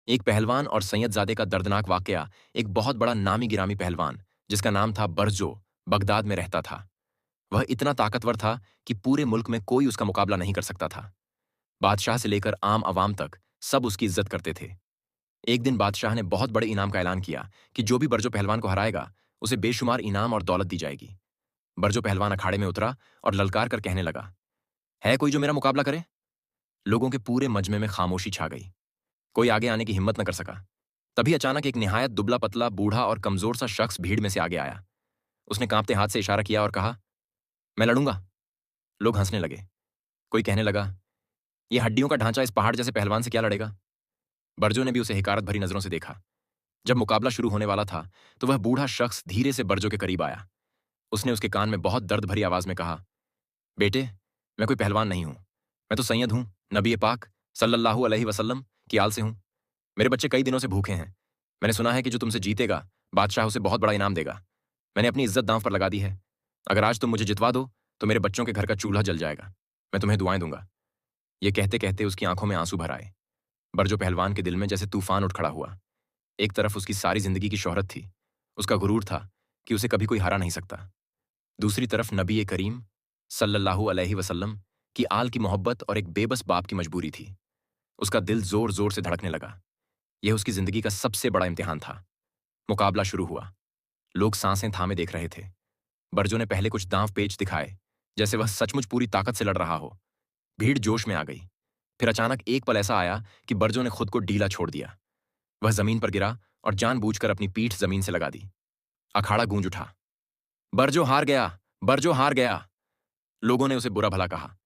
एक पहलवान और सैयदजादे का दर्दनाक वाकया। एक बहुत बड़ा नामी गिरामी पहलवान जिसका नाम था बरजो, बगदाद में रहता था। वह इतना ताकतवर था कि पूरे मुल्क में कोई उसका मुकाबला नहीं कर सकता था। बादशाह से लेकर आम आवाम तक सब उसकी इज्जत करते थे। एक दिन बादशाह ने बहुत बड़े इनाम का ऐलान किया कि जो भी बरजो पहलवान को हराएगा उसे बेशुमार इनाम और दौलत दी जाएगी। बरजो पहलवान अखाड़े में उतरा और ललकार कर कहने लगा, है कोई जो मेरा मुकाबला करे? लोगों के पूरे मजमे में खामोशी छा गई। कोई आगे आने की हिम्मत न कर सका। तभी अचानक एक निहायत दुबला पतला बूढ़ा और कमजोर सा शख्स भीड़ में से आगे आया। उसने कांपते हाथ से इशारा किया और कहा, मैं लड़ूंगा। लोग हंसने लगे। कोई कहने लगा, यह हड्डियों का ढांचा इस पहाड़ जैसे पहलवान से क्या लड़ेगा? बरजो ने भी उसे हिकारत भरी नजरों से देखा। जब मुकाबला शुरू होने वाला था तो वह बूढ़ा शख्स धीरे से बरजो के करीब आया। उसने उसके कान में बहुत दर्द भरी आवाज में कहा, बेटे, मैं कोई पहलवान नहीं हूं। मैं तो सैयद हूं, नबी पाक सल्लल्लाहु अलैहि वसल्लम की आल से हूं। मेरे बच्चे कई दिनों से भूखे हैं। मैंने सुना है कि जो तुमसे जीतेगा बादशाह उसे बहुत बड़ा इनाम देगा। मैंने अपनी इज्जत दांव पर लगा दी है। अगर आज तुम मुझे जितवा दो तो मेरे बच्चों के घर का चूल्हा जल जाएगा। मैं तुम्हें दुआएं दूंगा। ये कहते कहते उसकी आंखों में आंसू भर आए। बरजो पहलवान के दिल में जैसे तूफान उठ खड़ा हुआ। एक तरफ उसकी सारी जिंदगी की शोहरत थी, उसका गुरूर था कि उसे कभी कोई हरा नहीं सकता। दूसरी तरफ नबी करीम सल्लल्लाहु अलैहि वसल्लम की आल की मोहब्बत और एक बेबस बाप की मजबूरी थी। उसका दिल जोर जोर से धड़कने लगा। यह उसकी जिंदगी का सबसे बड़ा इम्तिहान था। मुकाबला शुरू हुआ। लोग सांसें थामे देख रहे थे। बरजो ने पहले कुछ दांव पेच दिखाए, जैसे वह सचमुच पूरी ताकत से लड़ रहा हो। भीड़ जोश में आ गई। फिर अचानक एक पल ऐसा आया कि बरजो ने खुद को ढीला छोड़ दिया। वह जमीन पर गिरा और जानबूझकर अपनी पीठ जमीन से लगा दी। अखाड़ा गूंज उठा। बरजो हार गया, बरजो हार गया। लोगों ने उसे बुरा भला कहा।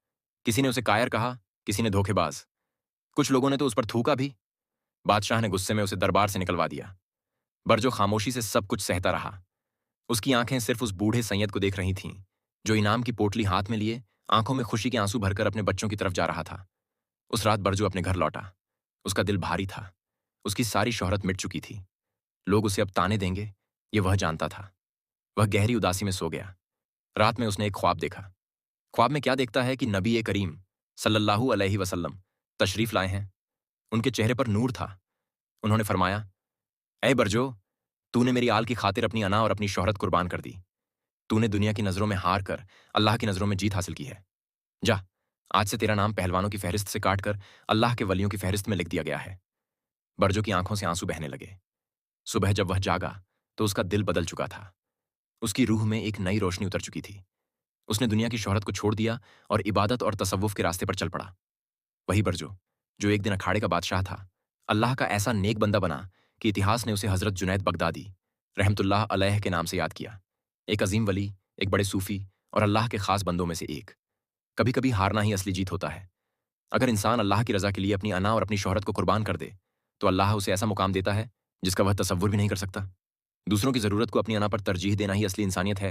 किसी ने उसे कायर कहा, किसी ने धोखेबाज। कुछ लोगों ने तो उस पर थूका भी। बादशाह ने गुस्से में उसे दरबार से निकलवा दिया। बरजो खामोशी से सब कुछ सहता रहा। उसकी आंखें सिर्फ उस बूढ़े सैयद को देख रही थीं, जो इनाम की पोटली हाथ में लिए आंखों में खुशी के आंसू भरकर अपने बच्चों की तरफ जा रहा था। उस रात बरजो अपने घर लौटा। उसका दिल भारी था। उसकी सारी शोहरत मिट चुकी थी। लोग उसे अब ताने देंगे, ये वह जानता था। वह गहरी उदासी में सो गया। रात में उसने एक ख्वाब देखा। ख्वाब में क्या देखता है कि नबी करीम सल्लल्लाहु अलैहि वसल्लम तशरीफ लाए हैं। उनके चेहरे पर नूर था। उन्होंने फरमाया, ऐ बरजो, तूने मेरी आल की खातिर अपनी अना और अपनी शोहरत कुर्बान कर दी। तूने दुनिया की नजरों में हार कर अल्लाह की नजरों में जीत हासिल की है। जा, आज से तेरा नाम पहलवानों की फहरिस्त से काटकर अल्लाह के वलियों की फहरिस्त में लिख दिया गया है। बरजो की आंखों से आंसू बहने लगे। सुबह जब वह जागा तो उसका दिल बदल चुका था। उसकी रूह में एक नई रोशनी उतर चुकी थी। उसने दुनिया की शोहरत को छोड़ दिया और इबादत और तसव्वुफ के रास्ते पर चल पड़ा। वही बरजो जो एक दिन अखाड़े का बादशाह था, अल्लाह का ऐसा नेक बंदा बना कि इतिहास ने उसे हजरत जुनैद बगदादी रहमतुल्लाह अलैह के नाम से याद किया। एक अजीम वली, एक बड़े सूफी और अल्लाह के खास बंदों में से एक। कभी कभी हारना ही असली जीत होता है। अगर इंसान अल्लाह की रजा के लिए अपनी अना और अपनी शोहरत को कुर्बान कर दे तो अल्लाह उसे ऐसा मुकाम देता है जिसका वह तसव्वुर भी नहीं कर सकता। दूसरों की जरूरत को अपनी अना पर तरजीह देना ही असली इंसानियत है।